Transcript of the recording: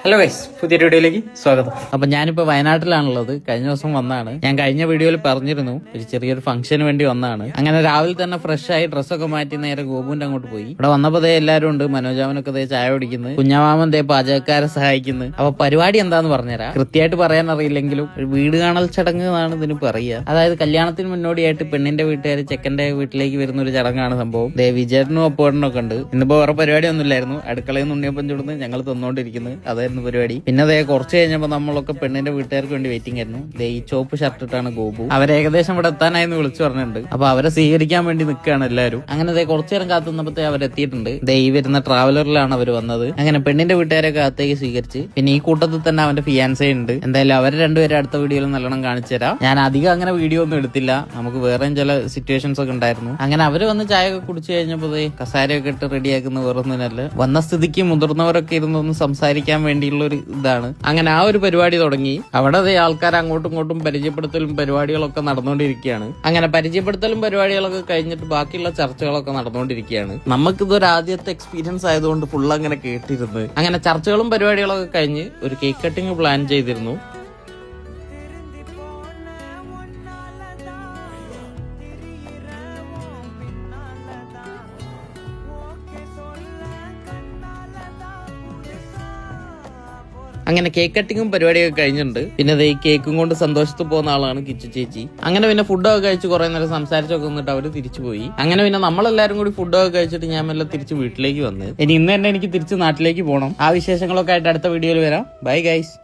Hello guys, പുതിയൊരു വീഡിയോയിലേക്ക് സ്വാഗതം. അപ്പൊ ഞാനിപ്പോ വയനാട്ടിലാണുള്ളത്. കഴിഞ്ഞ ദിവസം വന്നാണ്. ഞാൻ കഴിഞ്ഞ വീഡിയോയിൽ പറഞ്ഞിരുന്നു ഒരു ചെറിയൊരു ഫംഗ്ഷന് വേണ്ടി വന്നാണ്. അങ്ങനെ രാവിലെ തന്നെ ഫ്രഷ് ആയി ഡ്രസ്സൊക്കെ മാറ്റി നേരെ ഗോപുവിന്റെ അങ്ങോട്ട് പോയി. ഇവിടെ വന്നപ്പോ എല്ലാവരും ഉണ്ട്. മനോജാമനൊക്കെ ചായ കുടിക്കുന്നു, കുഞ്ഞാമാമൻ പാചകക്കാരെ സഹായിക്കുന്നു. അപ്പൊ പരിപാടി എന്താന്ന് പറഞ്ഞുതരാം. കൃത്യമായിട്ട് പറയാൻ അറിയില്ലെങ്കിലും ഒരു വീട് കാണൽ ചടങ്ങ് എന്നാണ് ഇതിന് പറയുക. അതായത് കല്യാണത്തിന് മുന്നോടിയായിട്ട് പെണ്ണിന്റെ വീട്ടുകാർ ചെക്കന്റെ വീട്ടിലേക്ക് വരുന്ന ഒരു ചടങ്ങാണ് സംഭവം. വിജയനും ഒപ്പോടനും ഒക്കെ ഉണ്ട്. ഇന്നിപ്പോ വേറെ പരിപാടി ഒന്നും ഇല്ലായിരുന്നു. അടുക്കളയിൽ നിന്ന് ഉണ്ണിയപ്പം ചുടുന്ന് ഞങ്ങൾ തന്നോണ്ടിരിക്കുന്നത് അതായിരുന്നു പരിപാടി. പിന്നെ കുറച്ച് കഴിഞ്ഞപ്പോ നമ്മളൊക്കെ പെണ്ണിന്റെ വീട്ടുകാർക്ക് വേണ്ടി വെയിറ്റിംഗ് ആയിരുന്നു. ഈ ചോപ്പ് ഷർട്ട് ഇട്ടാണ് ഗോപു. അവരെ ഏകദേശം ഇവിടെ എത്താനായിരുന്നു വിളിച്ചു പറഞ്ഞിട്ടുണ്ട്. അപ്പൊ അവരെ സ്വീകരിക്കാൻ വേണ്ടി നിൽക്കുകയാണ് എല്ലാവരും. അങ്ങനെ കുറച്ചു നേരം കാത്തുന്നപ്പോ അവരെത്തിയിട്ടുണ്ട്. ഈ വരുന്ന ട്രാവലറിലാണ് അവർ വന്നത്. അങ്ങനെ പെണ്ണിന്റെ വീട്ടുകാരെ അകത്തേക്ക് സ്വീകരിച്ച് പിന്നെ ഈ കൂട്ടത്തിൽ തന്നെ അവന്റെ ഫിയാൻസേ ഉണ്ട്. എന്തായാലും അവരെ രണ്ടുപേരും അടുത്ത വീഡിയോയിൽ നല്ലോണം കാണിച്ചു തരാം. ഞാൻ അധികം അങ്ങനെ വീഡിയോ ഒന്നും എടുത്തില്ല. നമുക്ക് വേറെയും ചില സിറ്റുവേഷൻസ് ഒക്കെ ഉണ്ടായിരുന്നു. അങ്ങനെ അവര് വന്ന് ചായ ഒക്കെ കുടിച്ചു കഴിഞ്ഞപ്പോ കസാരയൊക്കെ ഇട്ട് റെഡിയാക്കുന്ന വേറൊന്നിനല്ല. വന്ന സ്ഥിതിക്ക് മുതിർന്നവരൊക്കെ ഇരുന്നൊന്ന് സംസാരിക്കാൻ വേണ്ടിയുള്ള ഒരു ഇതാണ്. അങ്ങനെ ആ ഒരു പരിപാടി തുടങ്ങി. അവിടെ ആൾക്കാർ അങ്ങോട്ടും ഇങ്ങോട്ടും പരിചയപ്പെടുത്തലും പരിപാടികളൊക്കെ നടന്നുകൊണ്ടിരിക്കുകയാണ്. അങ്ങനെ പരിചയപ്പെടുത്തലും പരിപാടികളൊക്കെ കഴിഞ്ഞിട്ട് ബാക്കിയുള്ള ചർച്ചകളൊക്കെ നടന്നുകൊണ്ടിരിക്കുകയാണ്. നമുക്കിതൊരു ആദ്യത്തെ എക്സ്പീരിയൻസ് ആയതുകൊണ്ട് ഫുൾ അങ്ങനെ കേട്ടിരുന്നു. അങ്ങനെ ചർച്ചകളും പരിപാടികളൊക്കെ കഴിഞ്ഞ് ഒരു കേക്ക് കട്ടിങ് പ്ലാൻ ചെയ്തിരുന്നു. അങ്ങനെ കേക്ക് കട്ടിങ്ങും പരിപാടിയൊക്കെ കഴിഞ്ഞിട്ടുണ്ട്. പിന്നെ ഈ കേക്കും കൊണ്ട് സന്തോഷത്തിൽ പോകുന്ന ആളാണ് കിച്ചു ചേച്ചി. അങ്ങനെ പിന്നെ ഫുഡൊക്കെ കഴിച്ച് കുറെ നേരം സംസാരിച്ചൊക്കെ വന്നിട്ട് അവര് തിരിച്ചു പോയി. അങ്ങനെ പിന്നെ നമ്മളെല്ലാരും കൂടി ഫുഡൊക്കെ കഴിച്ചിട്ട് ഞാൻ മെല്ലെ തിരിച്ച് വീട്ടിലേക്ക് വന്ന് ഇന്ന് തന്നെ എനിക്ക് തിരിച്ച് നാട്ടിലേക്ക് പോകണം. ആ വിശേഷങ്ങളൊക്കെ ആയിട്ട് അടുത്ത വീഡിയോയിൽ വരാം. Bye guys.